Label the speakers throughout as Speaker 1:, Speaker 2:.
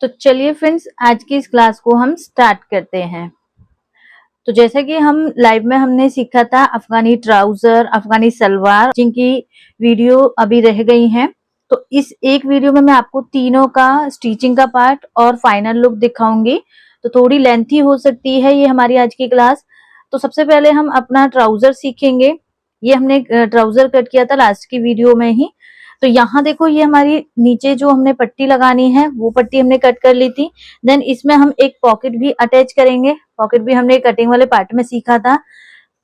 Speaker 1: तो चलिए फ्रेंड्स, आज की इस क्लास को हम स्टार्ट करते हैं। तो जैसा कि हम लाइव में हमने सीखा था अफगानी ट्राउजर, अफगानी सलवार, जिनकी वीडियो अभी रह गई हैं। तो इस एक वीडियो में मैं आपको तीनों का स्टिचिंग का पार्ट और फाइनल लुक दिखाऊंगी। तो थोड़ी लेंथी हो सकती है ये हमारी आज की क्लास। तो सबसे पहले हम अपना ट्राउजर सीखेंगे। ये हमने ट्राउजर कट किया था लास्ट की वीडियो में ही। तो यहाँ देखो, ये हमारी नीचे जो हमने पट्टी लगानी है वो पट्टी हमने कट कर ली थी। देन इसमें हम एक पॉकेट भी अटैच करेंगे। पॉकेट भी हमने कटिंग वाले पार्ट में सीखा था।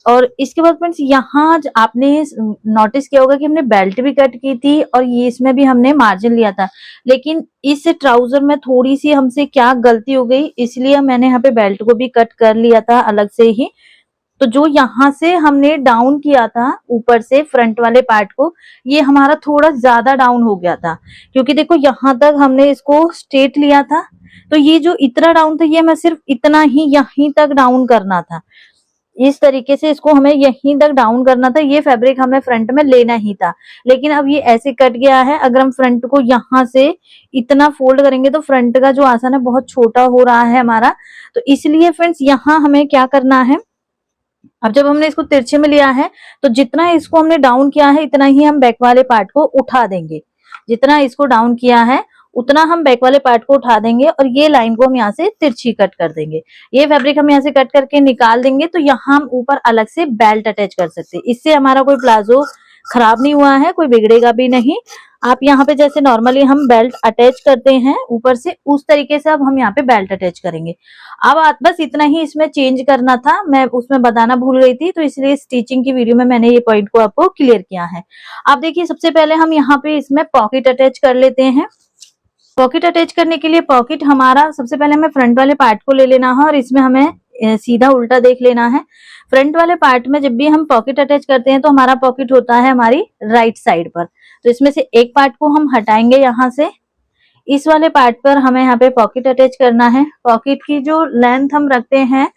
Speaker 1: और इसके बाद फ्रेंड्स, यहाँ आपने नोटिस किया होगा कि हमने बेल्ट भी कट की थी और ये इसमें भी हमने मार्जिन लिया था। लेकिन इस ट्राउजर में थोड़ी सी हमसे क्या गलती हो गई, इसलिए मैंने यहाँ पे बेल्ट को भी कट कर लिया था अलग से ही। तो जो यहाँ से हमने डाउन किया था ऊपर से फ्रंट वाले पार्ट को, ये हमारा थोड़ा ज्यादा डाउन हो गया था, क्योंकि देखो यहाँ तक हमने इसको स्ट्रेट लिया था। तो ये जो इतना डाउन था, ये मैं सिर्फ इतना ही यहीं तक डाउन करना था। इस तरीके से इसको हमें यहीं तक डाउन करना था। ये फैब्रिक हमें फ्रंट में लेना ही था, लेकिन अब ये ऐसे कट गया है। अगर हम फ्रंट को यहाँ से इतना फोल्ड करेंगे तो फ्रंट का जो आसन है बहुत छोटा हो रहा है हमारा। तो इसलिए फ्रेंड्स, यहाँ हमें क्या करना है, अब जब हमने इसको तिरछे में लिया है तो जितना इसको हमने डाउन किया है इतना ही हम बैक वाले पार्ट को उठा देंगे। जितना इसको डाउन किया है उतना हम बैक वाले पार्ट को उठा देंगे और ये लाइन को हम यहाँ से तिरछी कट कर देंगे। ये फैब्रिक हम यहाँ से कट करके निकाल देंगे। तो यहाँ हम ऊपर अलग से बेल्ट अटैच कर सकते हैं। इससे हमारा कोई प्लाजो खराब नहीं हुआ है, कोई बिगड़ेगा भी नहीं। आप यहाँ पे जैसे नॉर्मली हम बेल्ट अटैच करते हैं ऊपर से, उस तरीके से अब हम यहाँ पे बेल्ट अटैच करेंगे। अब बस इतना ही इसमें चेंज करना था, मैं उसमें बताना भूल गई थी, तो इसलिए स्टिचिंग की वीडियो में मैंने ये पॉइंट को आपको क्लियर किया है। आप देखिए, सबसे पहले हम यहाँ पे इसमें पॉकेट अटैच कर लेते हैं। पॉकेट अटैच करने के लिए पॉकेट हमारा सबसे पहले हमें फ्रंट वाले पार्ट को ले लेना है और इसमें हमें सीधा उल्टा देख लेना है। फ्रंट वाले पार्ट में जब भी हम पॉकेट अटैच करते हैं तो हमारा पॉकेट होता है हमारी राइट साइड पर। तो इसमें से एक पार्ट को हम हटाएंगे यहाँ से। इस वाले पार्ट पर हमें यहाँ पे पॉकेट अटैच करना है। पॉकेट की जो लेंथ हम रखते हैं,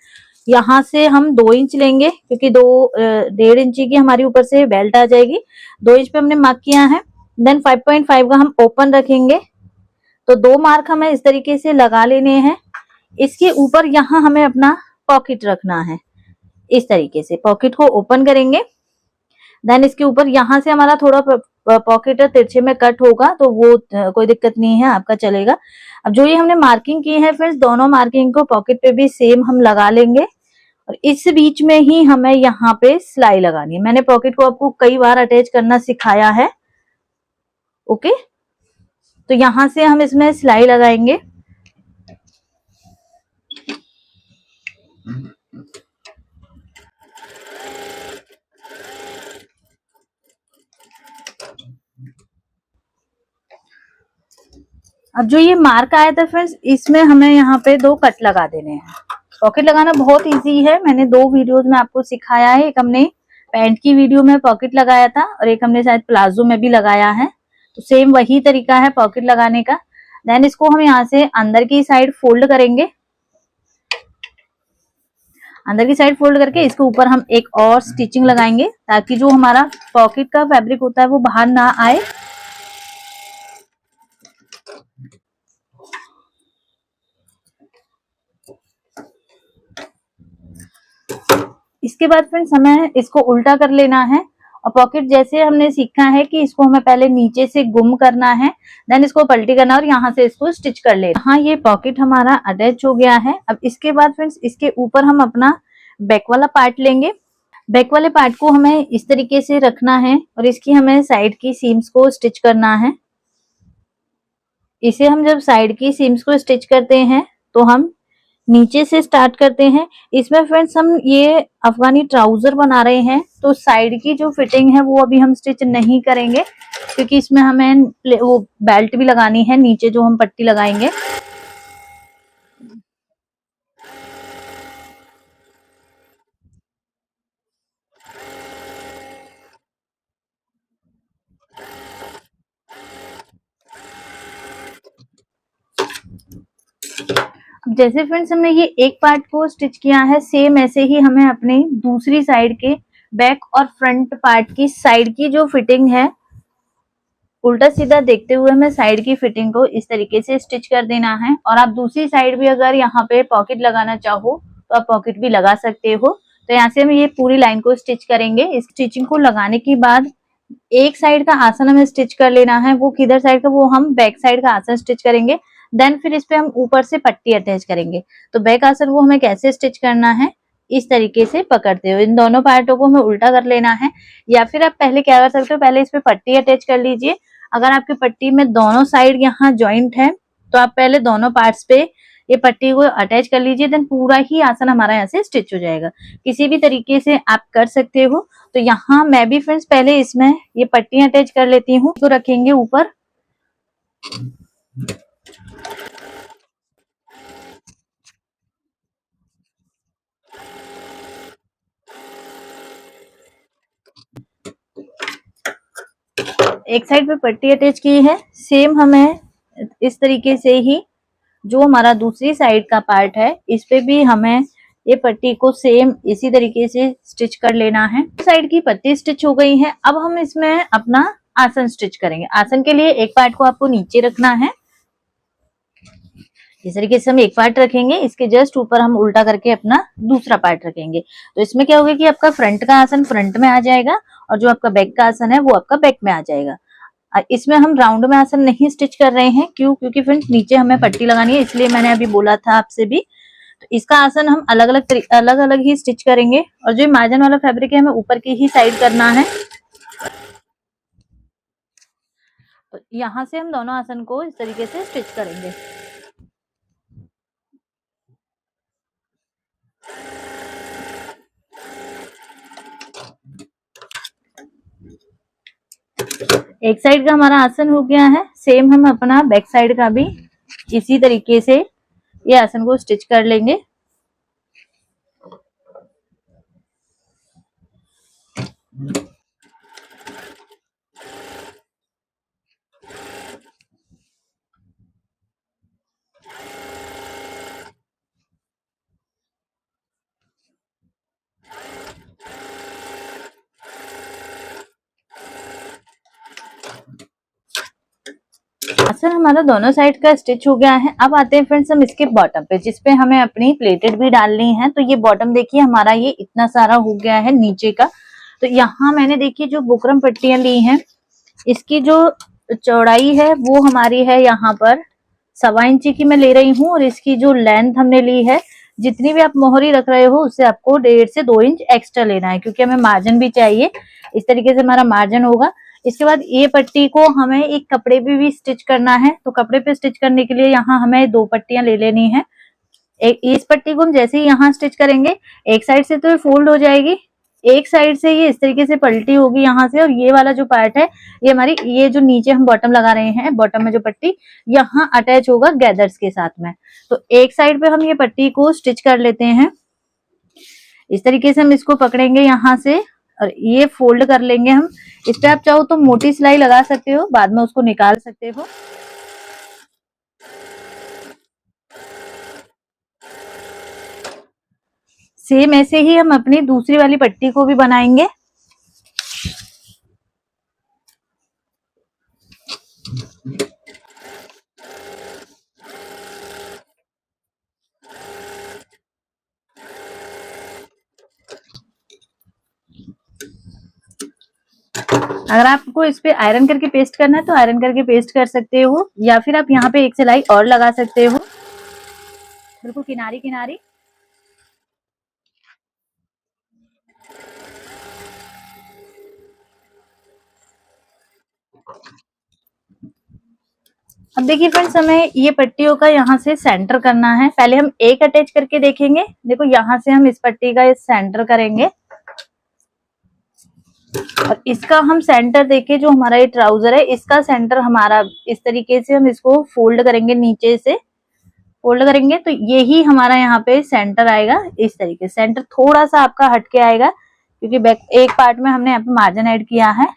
Speaker 1: यहाँ से हम 2 इंच लेंगे, क्योंकि 1.5 इंची की हमारी ऊपर से बेल्ट आ जाएगी। 2 इंच पे हमने मार्क किया है। देन 5.5 का हम ओपन रखेंगे। तो 2 मार्क हमें इस तरीके से लगा लेने हैं। इसके ऊपर यहाँ हमें अपना पॉकेट रखना है। इस तरीके से पॉकेट को ओपन करेंगे। देन इसके ऊपर यहाँ से हमारा थोड़ा पॉकेट तिरछे में कट होगा, तो वो कोई दिक्कत नहीं है, आपका चलेगा। अब जो ये हमने मार्किंग की है फ्रेंड्स, दोनों मार्किंग को पॉकेट पे भी सेम हम लगा लेंगे और इस बीच में ही हमें यहाँ पे सिलाई लगानी है। मैंने पॉकेट को आपको कई बार अटैच करना सिखाया है। ओके, तो यहाँ से हम इसमें सिलाई लगाएंगे। अब जो ये मार्क आया था फ्रेंड्स, इसमें हमें यहाँ पे 2 कट लगा देने हैं। पॉकेट लगाना बहुत इजी है, मैंने 2 वीडियोस में आपको सिखाया है। एक हमने पैंट की वीडियो में पॉकेट लगाया था और एक हमने शायद प्लाजो में भी लगाया है। तो सेम वही तरीका है पॉकेट लगाने का। देन इसको हम यहाँ से अंदर की साइड फोल्ड करेंगे। अंदर की साइड फोल्ड करके इसके ऊपर हम एक और स्टिचिंग लगाएंगे, ताकि जो हमारा पॉकेट का फैब्रिक होता है वो बाहर ना आए। इसके बाद फ्रेंड्स, हमें इसको उल्टा कर लेना है और पॉकेट जैसे हमने सीखा है कि इसको हमें पहले नीचे से गुम करना है, देन इसको पलटी करना और यहाँ से इसको स्टिच कर लेना। हाँ, ये पॉकेट हमारा अटैच हो गया है। अब इसके बाद फ्रेंड्स, इसके ऊपर हम अपना बैक वाला पार्ट लेंगे। बैक वाले पार्ट को हमें इस तरीके से रखना है और इसकी हमें साइड की सीम्स को स्टिच करना है। इसे हम जब साइड की सीम्स को स्टिच करते हैं तो हम नीचे से स्टार्ट करते हैं। इसमें फ्रेंड्स, हम ये अफगानी ट्राउजर बना रहे हैं, तो साइड की जो फिटिंग है वो अभी हम स्टिच नहीं करेंगे, क्योंकि इसमें हमें वो बेल्ट भी लगानी है नीचे जो हम पट्टी लगाएंगे। जैसे फ्रेंड्स हमने ये एक पार्ट को स्टिच किया है, सेम ऐसे ही हमें अपनी दूसरी साइड के बैक और फ्रंट पार्ट की साइड की जो फिटिंग है उल्टा सीधा देखते हुए हमें साइड की फिटिंग को इस तरीके से स्टिच कर देना है। और आप दूसरी साइड भी अगर यहाँ पे पॉकेट लगाना चाहो तो आप पॉकेट भी लगा सकते हो। तो यहाँ से हम ये पूरी लाइन को स्टिच करेंगे। इस स्टिचिंग को लगाने के बाद एक साइड का आसन हमें स्टिच कर लेना है, वो किधर साइड का, वो हम बैक साइड का आसन स्टिच करेंगे। देन फिर इस पे हम ऊपर से पट्टी अटैच करेंगे। तो बैक आसन को हमें कैसे स्टिच करना है, इस तरीके से पकड़ते हो इन दोनों पार्टों को हमें उल्टा कर लेना है। या फिर आप पहले क्या कर सकते हो, पहले इस पे पट्टी अटैच कर लीजिए। अगर आपकी पट्टी में दोनों साइड यहाँ ज्वाइंट है तो आप पहले दोनों पार्ट्स पे ये पट्टी को अटैच कर लीजिए, देन पूरा ही आसन हमारा यहाँ से स्टिच हो जाएगा। किसी भी तरीके से आप कर सकते हो। तो यहाँ मैं भी फ्रेंड्स पहले इसमें ये पट्टियां अटैच कर लेती हूँ, तो रखेंगे ऊपर। एक साइड पे पट्टी अटैच की है, सेम हमें इस तरीके से ही जो हमारा दूसरी साइड का पार्ट है इस पे भी हमें ये पट्टी को सेम इसी तरीके से स्टिच कर लेना है। साइड की पट्टी स्टिच हो गई है। अब हम इसमें अपना आसन स्टिच करेंगे। आसन के लिए एक पार्ट को आपको नीचे रखना है, इस तरीके से हम एक पार्ट रखेंगे, इसके जस्ट ऊपर हम उल्टा करके अपना दूसरा पार्ट रखेंगे। तो इसमें क्या होगा कि आपका फ्रंट का आसन फ्रंट में आ जाएगा और जो आपका बैक का आसन है वो आपका बैक में आ जाएगा। इसमें हम राउंड में आसन नहीं स्टिच कर रहे हैं, क्यों? क्योंकि फ्रेंड्स नीचे हमें पट्टी लगानी है, इसलिए मैंने अभी बोला था आपसे भी। तो इसका आसन हम अलग अलग ही स्टिच करेंगे। और जो मार्जिन वाला फैब्रिक है हमें ऊपर की ही साइड करना है। तो यहाँ से हम दोनों आसन को इस तरीके से स्टिच करेंगे। एक साइड का हमारा आसन हो गया है, सेम हम अपना बैक साइड का भी इसी तरीके से ये आसन को स्टिच कर लेंगे। आसन हमारा दोनों साइड का स्टिच हो गया है। अब आते हैं फ्रेंड्स हम इसके बॉटम पे, जिसपे हमें अपनी प्लेटेड भी डालनी है। तो ये बॉटम देखिए हमारा ये इतना सारा हो गया है नीचे का। तो यहाँ मैंने देखिए जो बुकरम पट्टियां ली हैं, इसकी जो चौड़ाई है वो हमारी है यहाँ पर 1.25 इंची की मैं ले रही हूँ। और इसकी जो लेंथ हमने ली है, जितनी भी आप मोहरी रख रहे हो उससे आपको 1.5 से 2 इंच एक्स्ट्रा लेना है, क्योंकि हमें मार्जिन भी चाहिए। इस तरीके से हमारा मार्जिन होगा। इसके बाद ये पट्टी को हमें एक कपड़े पे भी स्टिच करना है। तो कपड़े पे स्टिच करने के लिए यहाँ हमें 2 पट्टियां ले लेनी है। एक इस पट्टी को हम जैसे ही यहाँ स्टिच करेंगे, एक साइड से तो ये फोल्ड हो जाएगी, एक साइड से ये इस तरीके से पलटी होगी यहाँ से। और ये वाला जो पार्ट है ये हमारी, ये जो नीचे हम बॉटम लगा रहे हैं, बॉटम में जो पट्टी यहाँ अटैच होगा गैदर्स के साथ में। तो एक साइड पे हम ये पट्टी को स्टिच कर लेते हैं। इस तरीके से हम इसको पकड़ेंगे यहाँ से और ये फोल्ड कर लेंगे हम। इस पे आप चाहो तो मोटी सिलाई लगा सकते हो, बाद में उसको निकाल सकते हो। सेम ऐसे ही हम अपनी दूसरी वाली पट्टी को भी बनाएंगे। अगर आपको इस पे आयरन करके पेस्ट करना है तो आयरन करके पेस्ट कर सकते हो, या फिर आप यहाँ पे एक सिलाई और लगा सकते हो, बिल्कुल किनारी किनारी। अब देखिए फ्रेंड्स, हमें ये पट्टियों का यहाँ से सेंटर करना है। पहले हम एक अटैच करके देखेंगे। देखो यहाँ से हम इस पट्टी का सेंटर करेंगे और इसका हम सेंटर देके, जो हमारा ये ट्राउजर है इसका सेंटर हमारा इस तरीके से हम इसको फोल्ड करेंगे, नीचे से फोल्ड करेंगे तो यही हमारा यहाँ पे सेंटर आएगा। इस तरीके से सेंटर थोड़ा सा आपका हटके आएगा, क्योंकि बैक एक पार्ट में हमने यहाँ पे मार्जिन ऐड किया है।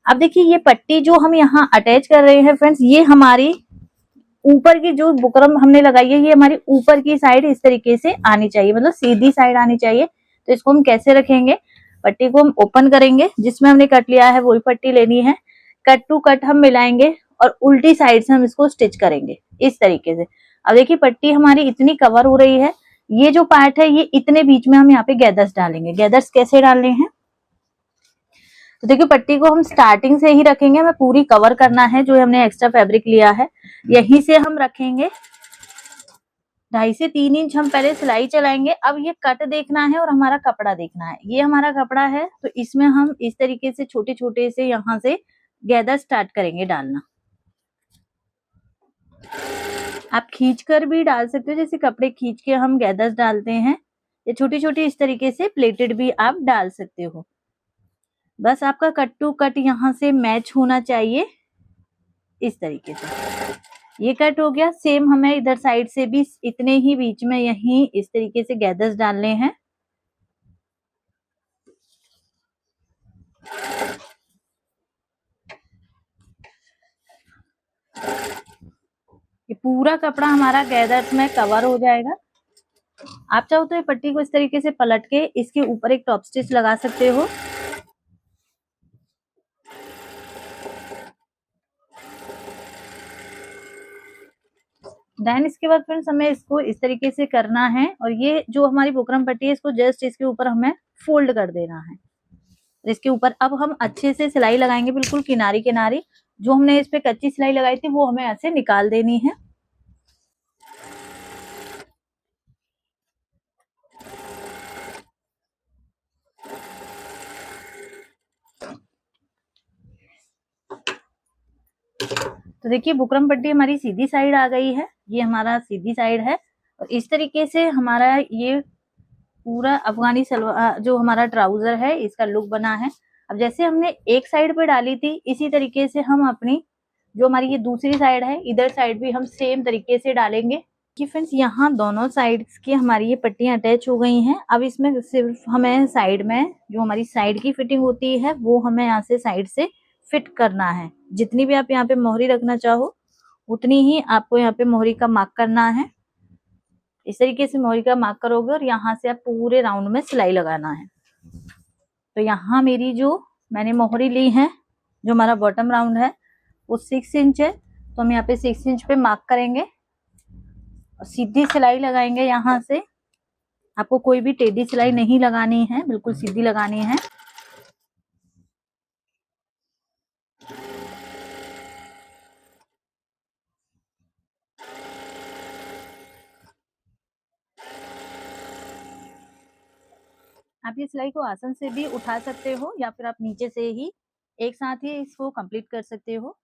Speaker 1: अब देखिए ये पट्टी जो हम यहाँ अटैच कर रहे हैं फ्रेंड्स, ये हमारी ऊपर की जो बुकरम हमने लगाई है, ये हमारी ऊपर की साइड इस तरीके से आनी चाहिए, मतलब सीधी साइड आनी चाहिए। तो इसको हम कैसे रखेंगे, पट्टी को हम ओपन करेंगे, जिसमें हमने कट लिया है वही पट्टी लेनी है। कट टू कट हम मिलाएंगे और उल्टी साइड से हम इसको स्टिच करेंगे इस तरीके से। अब देखिए पट्टी हमारी इतनी कवर हो रही है, ये जो पार्ट है ये इतने बीच में हम यहाँ पे गैदर्स डालेंगे। गैदर्स कैसे डालने हैं, तो देखिए पट्टी को हम स्टार्टिंग से ही रखेंगे, हमें पूरी कवर करना है। जो हमने एक्स्ट्रा फैब्रिक लिया है यहीं से हम रखेंगे, 2.5 से 3 इंच हम पहले सिलाई चलाएंगे। अब ये कट देखना है और हमारा कपड़ा देखना है। ये हमारा कपड़ा है तो इसमें हम इस तरीके से छोटे छोटे से यहाँ से गैदर स्टार्ट करेंगे डालना। आप खींचकर भी डाल सकते हो, जैसे कपड़े खींच के हम गैदर्स डालते हैं, ये छोटी छोटी इस तरीके से प्लेटेड भी आप डाल सकते हो। बस आपका कट टू कट यहाँ से मैच होना चाहिए इस तरीके से। ये कट हो गया। सेम हमें इधर साइड से भी इतने ही बीच में यहीं इस तरीके से गैदर्स डालने हैं। ये पूरा कपड़ा हमारा गैदर्स में कवर हो जाएगा। आप चाहो तो ये पट्टी को इस तरीके से पलट के इसके ऊपर एक टॉप स्टिच लगा सकते हो। देन इसके बाद फ्रेंड्स हमें इसको इस तरीके से करना है और ये जो हमारी बुकरम पट्टी है इसको जस्ट इसके ऊपर हमें फोल्ड कर देना है। इसके ऊपर अब हम अच्छे से सिलाई लगाएंगे, बिल्कुल किनारी किनारी। जो हमने इस पे कच्ची सिलाई लगाई थी वो हमें ऐसे निकाल देनी है। तो देखिए बुकरम पट्टी हमारी सीधी साइड आ गई है, ये हमारा सीधी साइड है और इस तरीके से हमारा ये पूरा अफगानी सलवार जो हमारा ट्राउजर है इसका लुक बना है। अब जैसे हमने एक साइड पे डाली थी इसी तरीके से हम अपनी जो हमारी ये दूसरी साइड है इधर साइड भी हम सेम तरीके से डालेंगे कि फ्रेंड्स यहाँ दोनों साइड्स की हमारी ये पट्टियां अटैच हो गई हैं। अब इसमें सिर्फ हमें साइड में जो हमारी साइड की फिटिंग होती है वो हमें यहाँ से साइड से फिट करना है। जितनी भी आप यहाँ पे मोहरी रखना चाहो उतनी ही आपको यहाँ पे मोहरी का मार्क करना है। इस तरीके से मोहरी का मार्क करोगे और यहाँ से आप पूरे राउंड में सिलाई लगाना है। तो यहाँ मेरी जो मैंने मोहरी ली है जो हमारा बॉटम राउंड है वो 6 इंच है, तो हम यहाँ पे 6 इंच पे मार्क करेंगे और सीधी सिलाई लगाएंगे। यहाँ से आपको कोई भी टेढ़ी सिलाई नहीं लगानी है, बिल्कुल सीधी लगानी है। आप ये सिलाई को आसन से भी उठा सकते हो या फिर आप नीचे से ही एक साथ ही इसको कंप्लीट कर सकते हो।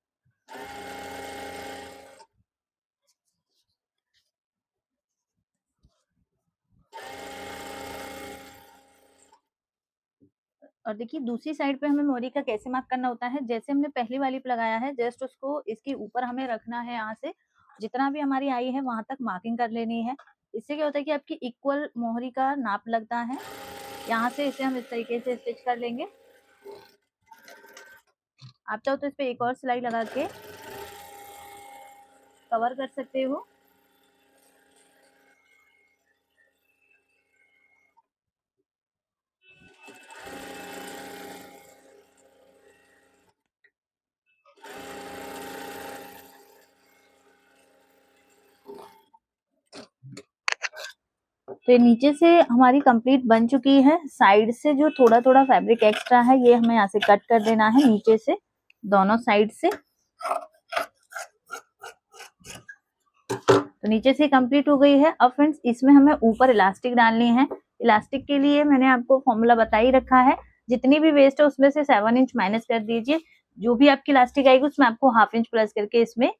Speaker 1: और देखिए दूसरी साइड पे हमें मोहरी का कैसे मार्क करना होता है, जैसे हमने पहली वाली पे लगाया है जस्ट उसको इसके ऊपर हमें रखना है। यहाँ से जितना भी हमारी आई है वहां तक मार्किंग कर लेनी है। इससे क्या होता है कि आपकी इक्वल मोहरी का नाप लगता है। यहाँ से इसे हम इस तरीके से स्टिच कर लेंगे। आप चाहो तो इस पे एक और सिलाई लगा के कवर कर सकते हो। तो ये नीचे से हमारी कंप्लीट बन चुकी है। साइड से जो थोड़ा थोड़ा फैब्रिक एक्स्ट्रा है ये हमें यहाँ से कट कर देना है नीचे से, दोनों साइड से। तो नीचे से कंप्लीट हो गई है। अब फ्रेंड्स इसमें हमें ऊपर इलास्टिक डालनी है। इलास्टिक के लिए मैंने आपको फॉर्मूला बता ही रखा है, जितनी भी वेस्ट है उसमें से 7 इंच माइनस कर दीजिए। जो भी आपकी इलास्टिक आएगी उसमें आपको 1/2 इंच प्लस करके इसमें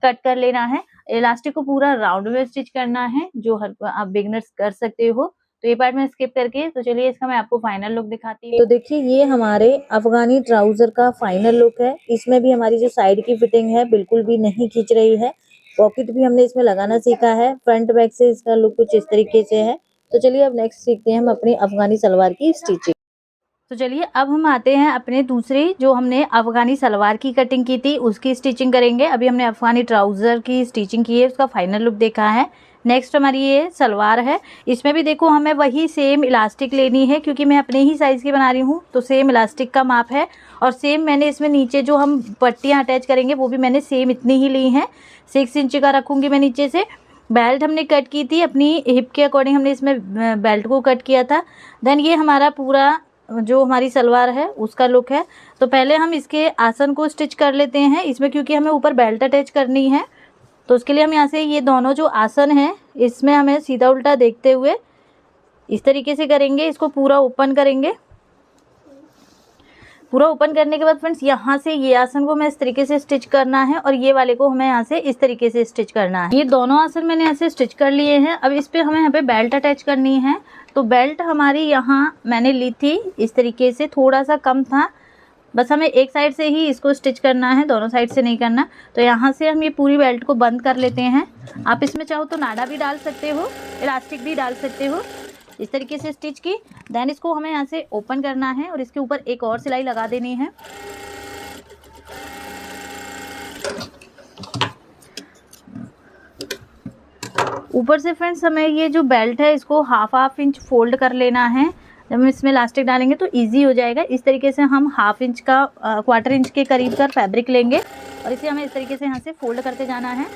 Speaker 1: कट कर लेना है। इलास्टिक को पूरा राउंड में स्टिच करना है, जो हर आप बिगनर्स कर सकते हो। तो ये पार्ट में स्किप करके, तो चलिए इसका मैं आपको फाइनल लुक दिखाती हूँ। तो देखिए ये हमारे अफगानी ट्राउजर का फाइनल लुक है। इसमें भी हमारी जो साइड की फिटिंग है बिल्कुल भी नहीं खींच रही है। पॉकेट भी हमने इसमें लगाना सीखा है। फ्रंट बैक से इसका लुक कुछ इस तरीके से है। तो चलिए अब नेक्स्ट सीखते हैं हम अपनी अफगानी सलवार की स्टिचिंग। तो चलिए अब हम आते हैं अपने दूसरी जो हमने अफगानी सलवार की कटिंग की थी उसकी स्टिचिंग करेंगे। अभी हमने अफगानी ट्राउजर की स्टिचिंग की है, उसका फाइनल लुक देखा है। नेक्स्ट हमारी ये सलवार है। इसमें भी देखो हमें वही सेम इलास्टिक लेनी है, क्योंकि मैं अपने ही साइज़ की बना रही हूँ, तो सेम इलास्टिक का माप है। और सेम मैंने इसमें नीचे जो हम पट्टियाँ अटैच करेंगे वो भी मैंने सेम इतनी ही ली हैं। 6 इंच का रखूँगी मैं नीचे से। बेल्ट हमने कट की थी अपनी हिप के अकॉर्डिंग, हमने इसमें बेल्ट को कट किया था। देन ये हमारा पूरा जो हमारी सलवार है उसका लुक है। तो पहले हम इसके आसन को स्टिच कर लेते हैं इसमें, क्योंकि हमें ऊपर बेल्ट अटैच करनी है। तो उसके लिए हम यहाँ से ये दोनों जो आसन हैं इसमें हमें सीधा उल्टा देखते हुए इस तरीके से करेंगे। इसको पूरा ओपन करेंगे। पूरा ओपन करने के बाद फ्रेंड्स यहाँ से ये आसन को हमें इस तरीके से स्टिच करना है और ये वाले को हमें यहाँ से इस तरीके से स्टिच करना है। ये दोनों आसन मैंने यहाँ से स्टिच कर लिए हैं। अब इस पे हमें यहाँ पे बेल्ट अटैच करनी है। तो बेल्ट हमारी यहाँ मैंने ली थी इस तरीके से, थोड़ा सा कम था, बस हमें एक साइड से ही इसको स्टिच करना है, दोनों साइड से नहीं करना। तो यहाँ से हम ये पूरी बेल्ट को बंद कर लेते हैं। आप इसमें चाहो तो नाडा भी डाल सकते हो, इलास्टिक भी डाल सकते हो। इस तरीके से स्टिच की। देन इसको हमें यहाँ से ओपन करना है और इसके ऊपर एक और सिलाई लगा देनी है। ऊपर से फ्रेंड्स हमें ये जो बेल्ट है इसको हाफ इंच फोल्ड कर लेना है। जब हम इसमें इलास्टिक डालेंगे तो इजी हो जाएगा। इस तरीके से हम हाफ इंच का क्वार्टर इंच के करीब का फैब्रिक लेंगे और इसे हमें इस तरीके से यहाँ से फोल्ड करते जाना है।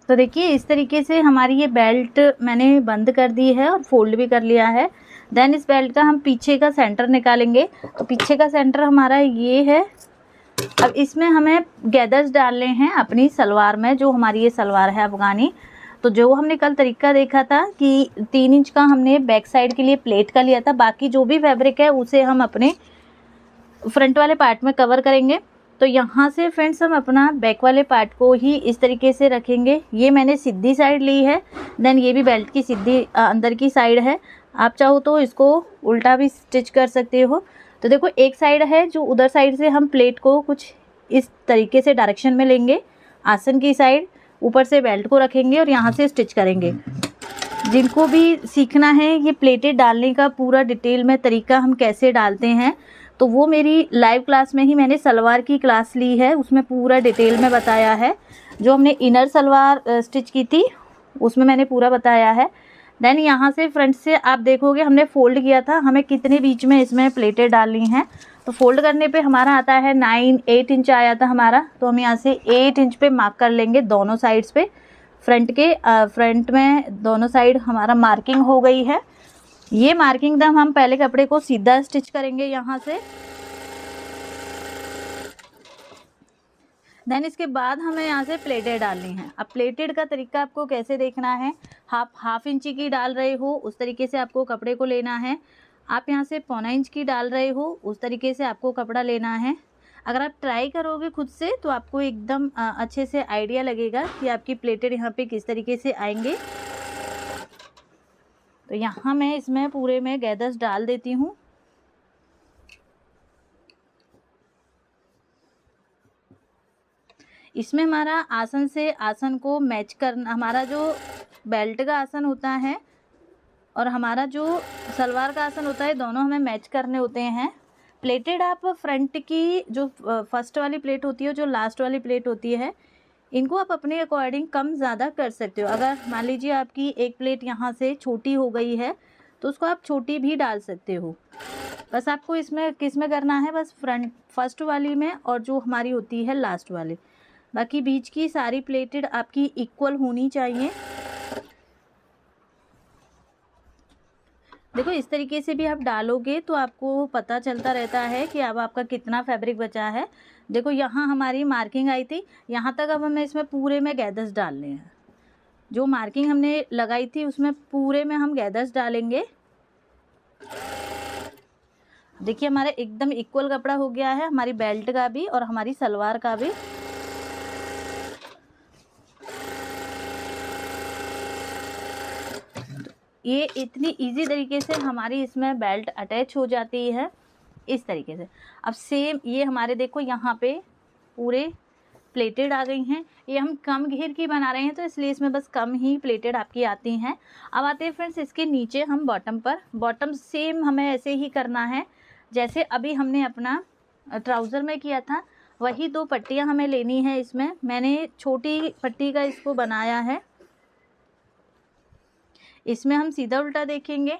Speaker 1: तो देखिए इस तरीके से हमारी ये बेल्ट मैंने बंद कर दी है और फोल्ड भी कर लिया है। देन इस बेल्ट का हम पीछे का सेंटर निकालेंगे। तो पीछे का सेंटर हमारा ये है। अब इसमें हमें गैदर्स डालने हैं अपनी सलवार में, जो हमारी ये सलवार है अफगानी। तो जो हमने कल तरीका देखा था कि 3 इंच का हमने बैक साइड के लिए प्लेट का लिया था, बाकी जो भी फैब्रिक है उसे हम अपने फ्रंट वाले पार्ट में कवर करेंगे। तो यहाँ से फ्रेंड्स हम अपना बैक वाले पार्ट को ही इस तरीके से रखेंगे। ये मैंने सीधी साइड ली है। देन ये भी बेल्ट की सीधी अंदर की साइड है। आप चाहो तो इसको उल्टा भी स्टिच कर सकते हो। तो देखो एक साइड है जो उधर साइड से हम प्लेट को कुछ इस तरीके से डायरेक्शन में लेंगे, आसन की साइड, ऊपर से बेल्ट को रखेंगे और यहाँ से स्टिच करेंगे। जिनको भी सीखना है ये प्लेटेड डालने का पूरा डिटेल में तरीका हम कैसे डालते हैं, तो वो मेरी लाइव क्लास में ही मैंने सलवार की क्लास ली है, उसमें पूरा डिटेल में बताया है। जो हमने इनर सलवार स्टिच की थी उसमें मैंने पूरा बताया है। देन यहाँ से फ्रंट से आप देखोगे हमने फोल्ड किया था, हमें कितने बीच में इसमें प्लेटें डालनी हैं। तो फोल्ड करने पे हमारा आता है 8 इंच आया था हमारा। तो हम यहाँ से 8 इंच पे मार्क कर लेंगे दोनों साइड्स पे। फ्रंट में दोनों साइड हमारा मार्किंग हो गई है। ये मार्किंग दम हम पहले कपड़े को सीधा स्टिच करेंगे यहाँ से। देन इसके बाद हमें यहाँ से प्लेटेड डालनी है। अब प्लेटेड का तरीका आपको कैसे देखना है, हाफ इंची की डाल रहे हो उस तरीके से आपको कपड़े को लेना है। आप यहाँ से 1.25 इंच की डाल रहे हो उस तरीके से आपको कपड़ा लेना है। अगर आप ट्राई करोगे खुद से तो आपको एकदम अच्छे से आइडिया लगेगा कि आपकी प्लेटेड यहाँ पे किस तरीके से आएंगे। तो यहाँ मैं इसमें पूरे में गैदर्स डाल देती हूँ। इसमें हमारा आसन से आसन को मैच करना, हमारा जो बेल्ट का आसन होता है और हमारा जो सलवार का आसन होता है, दोनों हमें मैच करने होते हैं। प्लेटेड आप फ्रंट की जो फर्स्ट वाली प्लेट होती है, जो लास्ट वाली प्लेट होती है, इनको आप अपने अकॉर्डिंग कम ज़्यादा कर सकते हो। अगर मान लीजिए आपकी एक प्लेट यहाँ से छोटी हो गई है तो उसको आप छोटी भी डाल सकते हो। बस आपको इसमें किस में करना है, बस फ्रंट फर्स्ट वाली में और जो हमारी होती है लास्ट वाली, बाकी बीच की सारी प्लेटेड आपकी इक्वल होनी चाहिए। देखो इस तरीके से भी आप डालोगे तो आपको पता चलता रहता है कि अब आपका कितना फैब्रिक बचा है। देखो यहाँ हमारी मार्किंग आई थी, यहाँ तक अब हमें इसमें पूरे में गैदर्स डालने हैं। जो मार्किंग हमने लगाई थी उसमें पूरे में हम गैदर्स डालेंगे। देखिए हमारा एकदम इक्वल कपड़ा हो गया है, हमारी बेल्ट का भी और हमारी सलवार का भी। ये इतनी इजी तरीके से हमारी इसमें बेल्ट अटैच हो जाती है। इस तरीके से। अब सेम ये हमारे देखो यहाँ पे पूरे प्लेटेड आ गई हैं। ये हम कम घेर की बना रहे हैं तो इसलिए इसमें बस कम ही प्लेटेड आपकी आती हैं। अब आते हैं फ्रेंड्स इसके नीचे हम बॉटम पर। बॉटम सेम हमें ऐसे ही करना है जैसे अभी हमने अपना ट्राउज़र में किया था, वही 2 पट्टियाँ हमें लेनी है। इसमें मैंने छोटी पट्टी का इसको बनाया है। इसमें हम सीधा उल्टा देखेंगे।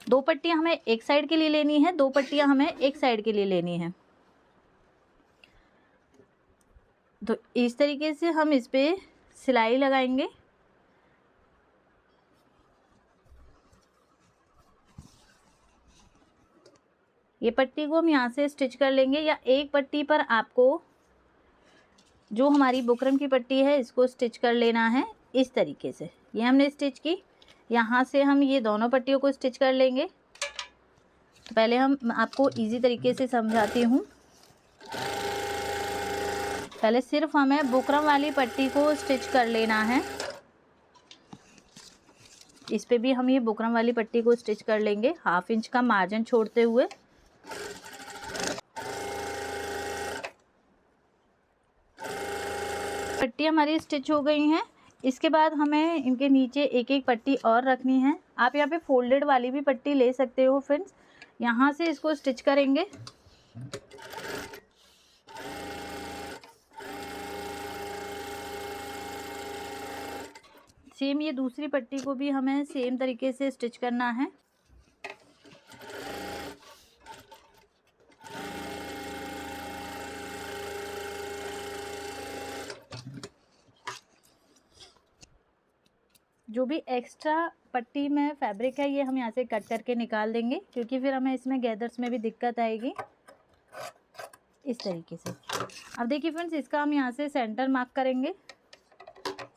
Speaker 1: 2 पट्टियाँ हमें एक साइड के लिए लेनी है, 2 पट्टियाँ हमें एक साइड के लिए लेनी है। तो इस तरीके से हम इस पे सिलाई लगाएंगे। ये पट्टी को हम यहाँ से स्टिच कर लेंगे, या एक पट्टी पर आपको जो हमारी बुकरम की पट्टी है इसको स्टिच कर लेना है इस तरीके से। ये हमने स्टिच की, यहाँ से हम ये दोनों पट्टियों को स्टिच कर लेंगे। तो पहले हम आपको इजी तरीके से समझाती हूँ। पहले सिर्फ हमें बुकरम वाली पट्टी को स्टिच कर लेना है। इस पे भी हम ये बुकरम वाली पट्टी को स्टिच कर लेंगे 1/2 इंच का मार्जिन छोड़ते हुए। पट्टी हमारी स्टिच हो गई हैं। इसके बाद हमें इनके नीचे एक एक पट्टी और रखनी है। आप यहाँ पे फोल्डेड वाली भी पट्टी ले सकते हो फ्रेंड्स। यहाँ से इसको स्टिच करेंगे। सेम ये दूसरी पट्टी को भी हमें सेम तरीके से स्टिच करना है। जो भी एक्स्ट्रा पट्टी में फैब्रिक है ये हम यहाँ से कट करके निकाल देंगे, क्योंकि फिर हमें इसमें गैदर्स में भी दिक्कत आएगी। इस तरीके से। अब देखिए फ्रेंड्स, इसका हम यहाँ से सेंटर मार्क करेंगे।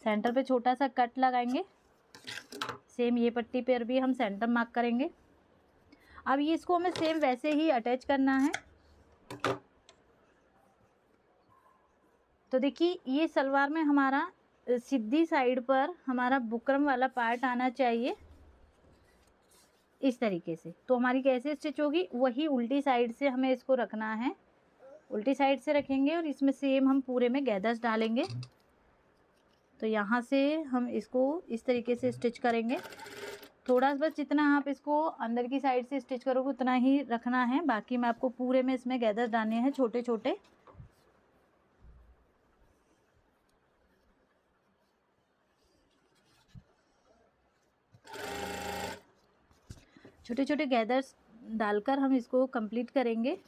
Speaker 1: सेंटर पे छोटा सा कट लगाएंगे। सेम ये पट्टी पर भी हम सेंटर मार्क करेंगे। अब ये इसको हमें सेम वैसे ही अटैच करना है। तो देखिए ये सलवार में हमारा सीधी साइड पर हमारा बुकरम वाला पार्ट आना चाहिए इस तरीके से। तो हमारी कैसे स्टिच होगी, वही उल्टी साइड से हमें इसको रखना है। उल्टी साइड से रखेंगे और इसमें सेम हम पूरे में गैदर्स डालेंगे। तो यहाँ से हम इसको इस तरीके से स्टिच करेंगे। थोड़ा बस जितना आप इसको अंदर की साइड से स्टिच करोगे उतना ही रखना है। बाकी मैं आपको पूरे में इसमें गैदर्स डालने हैं छोटे छोटे। छोटे छोटे गैदर्स डालकर हम इसको कंप्लीट करेंगे।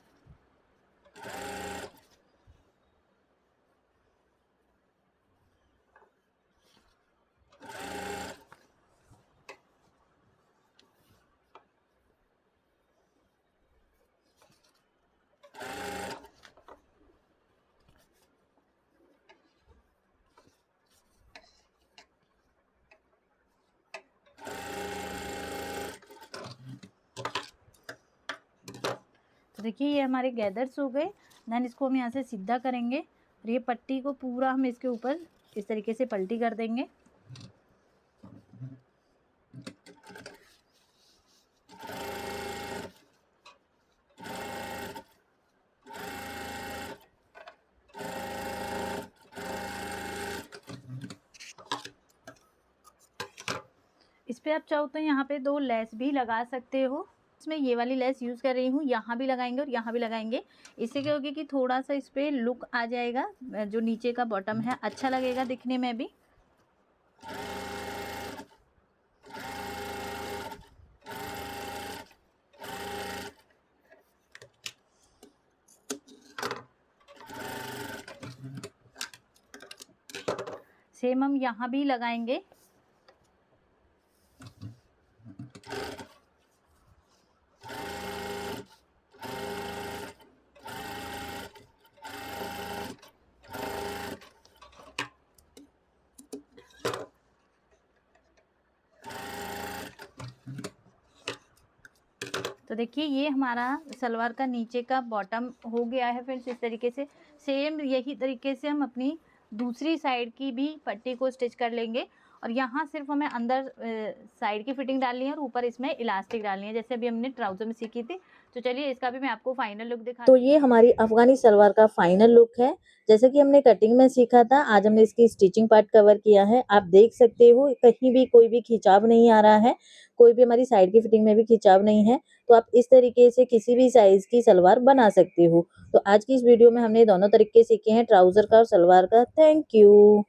Speaker 1: देखिए ये हमारे गैदर्स हो गए। देन इसको हम यहाँ से सीधा करेंगे और ये पट्टी को पूरा हम इसके ऊपर इस तरीके से पलटी कर देंगे। इस पे आप चाहो तो यहाँ पे 2 लेस भी लगा सकते हो। इसमें ये वाली लेस यूज़ कर रही हूँ, यहाँ भी लगाएंगे और यहाँ भी लगाएंगे। इससे क्या होगी कि थोड़ा सा इस पे लुक आ जाएगा, जो नीचे का बॉटम है अच्छा लगेगा दिखने में भी। सेम हम यहाँ भी लगाएंगे। तो देखिए ये हमारा सलवार का नीचे का बॉटम हो गया है। फिर इस तरीके से सेम यही तरीके से हम अपनी दूसरी साइड की भी पट्टी को स्टिच कर लेंगे। और यहाँ सिर्फ हमें अंदर साइड की फिटिंग डालनी है और ऊपर इसमें इलास्टिक डालनी है, जैसे अभी हमने ट्राउज़र में सीखी थी। तो चलिए इसका भी मैं आपको फाइनल लुक दिखा।
Speaker 2: तो ये हमारी अफगानी सलवार का फाइनल लुक है। जैसा कि हमने कटिंग में सीखा था, आज हमने इसकी स्टिचिंग पार्ट कवर किया है। आप देख सकते हो कहीं भी कोई भी खिंचाव नहीं आ रहा है, कोई भी हमारी साइड की फिटिंग में भी खिंचाव नहीं है। तो आप इस तरीके से किसी भी साइज की सलवार बना सकते हो। तो आज की इस वीडियो में हमने दोनों तरीके सीखे हैं, ट्राउजर का और सलवार का। Thank you.